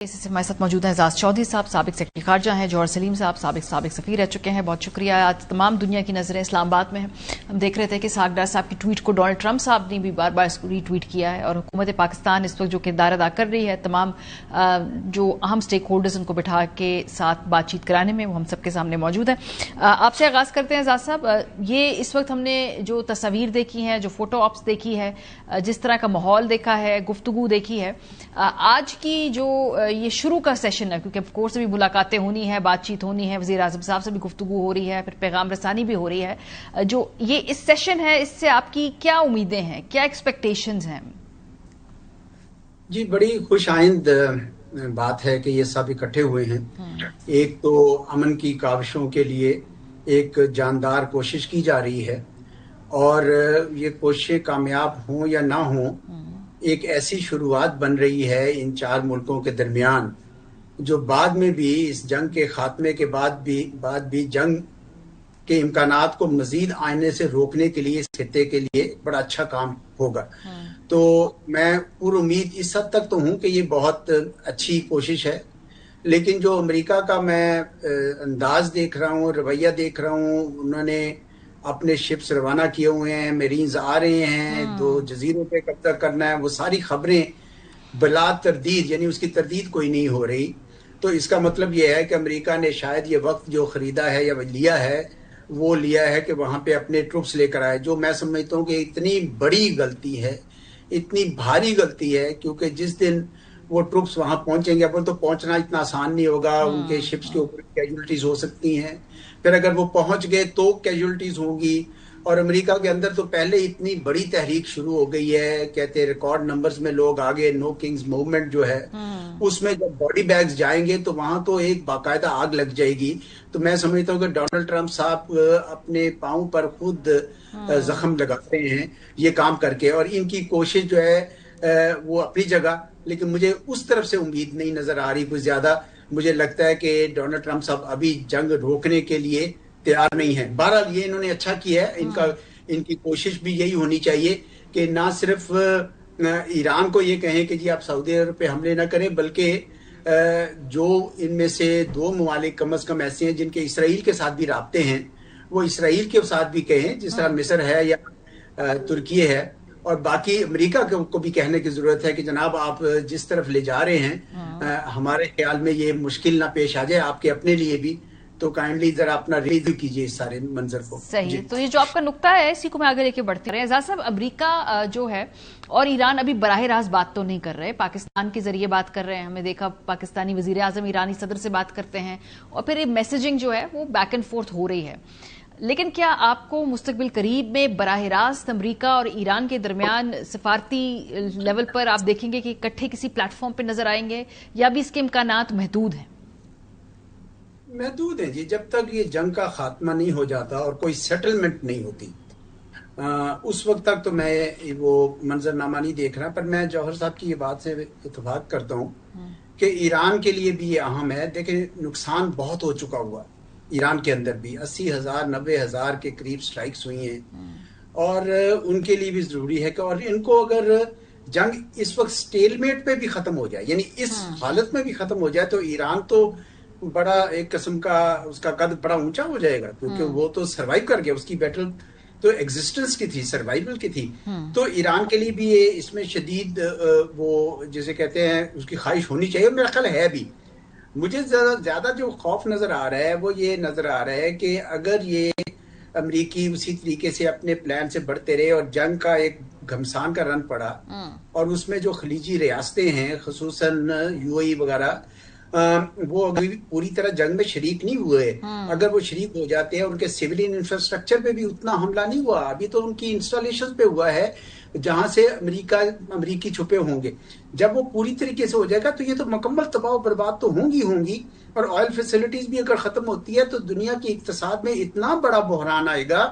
اس ہمارے ساتھ موجود ہیں اعزاز چودھری صاحب، سابق سیکرٹری خارجہ ہیں، جوہر سلیم صاحب سابق سفیر رہ چکے ہیں. بہت شکریہ. آج تمام دنیا کی نظریں اسلام آباد میں ہیں. ہم دیکھ رہے تھے کہ اسحاق ڈار صاحب کی ٹویٹ کو ڈونلڈ ٹرمپ صاحب نے بھی بار بار اس کو ری ٹویٹ کیا ہے، اور حکومت پاکستان اس وقت جو کردار ادا کر رہی ہے تمام جو اہم سٹیک ہولڈرز ان کو بٹھا کے ساتھ بات چیت کرانے میں، وہ ہم سب کے سامنے موجود ہیں. آپ سے آغاز کرتے ہیں اعزاز صاحب. یہ اس وقت ہم نے جو تصاویر دیکھی ہیں، جو فوٹو آپس دیکھی ہے، جس طرح کا ماحول دیکھا ہے، گفتگو دیکھی ہے، آج کی جو یہ شروع کا سیشن ہے، کیونکہ آف کورس بھی ملاقاتیں ہونی ہے، بات چیت ہونی ہے، وزیر اعظم صاحب سے بھی گفتگو ہو رہی ہے، پھر پیغام رسانی بھی ہو رہی ہے، جو یہ اس سیشن ہے، اس سے آپ کی کیا امیدیں ہیں، کیا ایکسپیکٹیشنز ہیں؟ جی بڑی خوش آئند بات ہے کہ یہ سب اکٹھے ہوئے ہیں. ایک تو امن کی کاوشوں کے لیے ایک جاندار کوشش کی جا رہی ہے، اور یہ کوششیں کامیاب ہوں یا نہ ہوں، ایک ایسی شروعات بن رہی ہے ان چار ملکوں کے درمیان جو بعد میں بھی اس جنگ کے خاتمے کے بعد بھی جنگ کے امکانات کو مزید آئنے سے روکنے کے لیے اس خطے کے لیے بڑا اچھا کام ہوگا. تو میں پور امید اس حد تک تو ہوں کہ یہ بہت اچھی کوشش ہے، لیکن جو امریکہ کا میں انداز دیکھ رہا ہوں، رویہ دیکھ رہا ہوں، انہوں نے اپنے شپس روانہ کیے ہوئے ہیں، میرینز آ رہے ہیں، 2 جزیروں پہ قبضہ کرنا ہے، وہ ساری خبریں بلا تردید، یعنی اس کی تردید کوئی نہیں ہو رہی. تو اس کا مطلب یہ ہے کہ امریکہ نے شاید یہ وقت جو خریدا ہے یا لیا ہے، وہ لیا ہے کہ وہاں پہ اپنے ٹروپس لے کر آئے، جو میں سمجھتا ہوں کہ اتنی بڑی غلطی ہے، اتنی بھاری غلطی ہے، کیونکہ جس دن وہ ٹروپس وہاں پہنچیں گے، اپن تو پہنچنا اتنا آسان نہیں ہوگا، ان کے شپس کے اوپر کیجولٹیز ہو سکتی ہیں، پھر اگر وہ پہنچ گئے تو کیجولٹیز ہوں گی. اور امریکہ کے اندر تو پہلے اتنی بڑی تحریک شروع ہو گئی ہے، کہتے ہیں ریکارڈ نمبرز میں لوگ آگے، نو کنگز موومنٹ جو ہے اس میں جب باڈی بیگز جائیں گے تو وہاں تو ایک باقاعدہ آگ لگ جائے گی. تو میں سمجھتا ہوں کہ ڈونلڈ ٹرمپ صاحب اپنے پاؤں پر خود زخم لگاتے ہیں یہ کام کر کے، اور ان کی کوشش جو ہے وہ اپنی جگہ، لیکن مجھے اس طرف سے امید نہیں نظر آ رہی کوئی زیادہ. مجھے لگتا ہے کہ ڈونلڈ ٹرمپ صاحب ابھی جنگ روکنے کے لیے تیار نہیں ہے. بہرحال یہ انہوں نے اچھا کیا ہے، ان کی کوشش بھی یہی ہونی چاہیے کہ نہ صرف ایران کو یہ کہیں کہ جی آپ سعودی عرب پہ حملے نہ کریں، بلکہ جو ان میں سے 2 ممالک کم از کم ایسے ہیں جن کے اسرائیل کے ساتھ بھی رابطے ہیں، وہ اسرائیل کے ساتھ بھی کہیں، جس طرح مصر ہے یا ترکی ہے. اور باقی امریکہ کو بھی کہنے کی ضرورت ہے کہ جناب آپ جس طرف لے جا رہے ہیں ہمارے خیال میں یہ مشکل نہ پیش آ جائے آپ کے اپنے لیے بھی، تو کائنڈلی ذرا اپنا ریویو کیجئے اس سارے منظر کو. صحیح. تو یہ جو آپ کا نقطہ ہے اسی کو میں آگے لے کے بڑھتی رہے. اعزاز صاحب، امریکہ جو ہے اور ایران ابھی براہ راست بات تو نہیں کر رہے، پاکستان کے ذریعے بات کر رہے ہیں. ہمیں دیکھا پاکستانی وزیر اعظم ایرانی صدر سے بات کرتے ہیں، اور پھر یہ میسیجنگ جو ہے وہ بیک اینڈ فورتھ ہو رہی ہے. لیکن کیا آپ کو مستقبل قریب میں براہ راست امریکہ اور ایران کے درمیان سفارتی لیول پر آپ دیکھیں گے کہ اکٹھے کسی پلیٹ فارم پہ نظر آئیں گے، یا بھی اس کے امکانات محدود ہیں؟ محدود ہیں جی. جب تک یہ جنگ کا خاتمہ نہیں ہو جاتا اور کوئی سیٹلمنٹ نہیں ہوتی، اس وقت تک تو میں وہ منظرنامہ نہیں دیکھ رہا. پر میں جوہر صاحب کی یہ بات سے اتفاق کرتا ہوں کہ ایران کے لیے بھی یہ اہم ہے. دیکھیں نقصان بہت ہو چکا ہوا ایران کے اندر بھی، 80,000 90,000 کے قریب سٹرائکس ہوئی ہیں، اور ان کے لیے بھی ضروری ہے کہ اور ان کو اگر جنگ اس وقت سٹیل میٹ پہ بھی ختم ہو جائے، یعنی اس حالت میں بھی ختم ہو جائے، تو ایران تو بڑا ایک قسم کا اس کا قد بڑا اونچا ہو جائے گا، کیونکہ وہ تو سروائیو کر گیا. اس کی بیٹل تو ایگزسٹنس کی تھی، سروائیول کی تھی. تو ایران کے لیے بھی یہ اس میں شدید وہ جسے کہتے ہیں اس کی خواہش ہونی چاہیے، اور میرا خیال ہے بھی. مجھے زیادہ جو خوف نظر آ رہا ہے وہ یہ نظر آ رہا ہے کہ اگر یہ امریکی اسی طریقے سے اپنے پلان سے بڑھتے رہے اور جنگ کا ایک گھمسان کا رن پڑا، اور اس میں جو خلیجی ریاستیں ہیں خصوصاً یو اے ای وغیرہ، وہ ابھی پوری طرح جنگ میں شریک نہیں ہوئے. اگر وہ شریک ہو جاتے ہیں، ان کے سیولین انفراسٹرکچر پہ بھی اتنا حملہ نہیں ہوا، ابھی تو ان کی انسٹالیشن پہ ہوا ہے جہاں سے امریکی چھپے ہوں گے. جب وہ پوری طریقے سے ہو جائے گا تو یہ تو مکمل تباہ و برباد تو ہوں گی. اور آئل فیسلٹیز بھی اگر ختم ہوتی ہے تو دنیا کی اقتصاد میں اتنا بڑا بحران آئے گا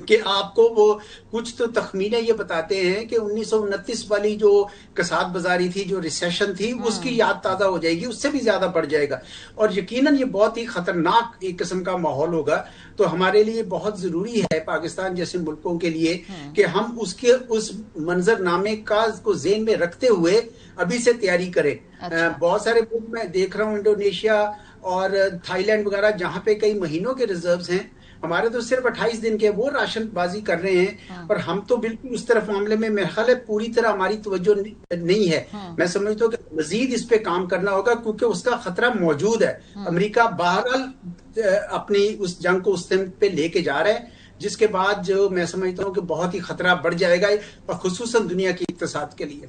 کہ آپ کو وہ کچھ تو تخمینے یہ بتاتے ہیں کہ 1929 والی جو کساد بازاری تھی، جو ریسیشن تھی، اس کی یاد تازہ ہو جائے گی، اس سے بھی زیادہ بڑھ جائے گا، اور یقیناً یہ بہت ہی خطرناک ایک قسم کا ماحول ہوگا۔ تو ہمارے لیے بہت ضروری ہے، پاکستان جیسے ملکوں کے لیے، کہ ہم اس منظر نامے کو ذہن میں رکھتے ہوئے ابھی سے تیاری کریں۔ بہت سارے ملک میں دیکھ رہا ہوں، انڈونیشیا اور تھائی لینڈ وغیرہ، جہاں پہ کئی مہینوں کے ریزروز ہیں، ہمارے تو صرف 28 دن کے وہ راشن بازی کر رہے ہیں، اور ہم تو بالکل اس طرف معاملے میں میرے خیال ہے پوری طرح ہماری توجہ نہیں ہے۔ میں سمجھتا ہوں کہ مزید اس پہ کام کرنا ہوگا، کیونکہ اس کا خطرہ موجود ہے۔ امریکہ بہرحال اپنی اس جنگ کو اس سمت پہ لے کے جا رہا ہے، جس کے بعد جو میں سمجھتا ہوں کہ بہت ہی خطرہ بڑھ جائے گا، اور خصوصاً دنیا کی اقتصاد کے لیے۔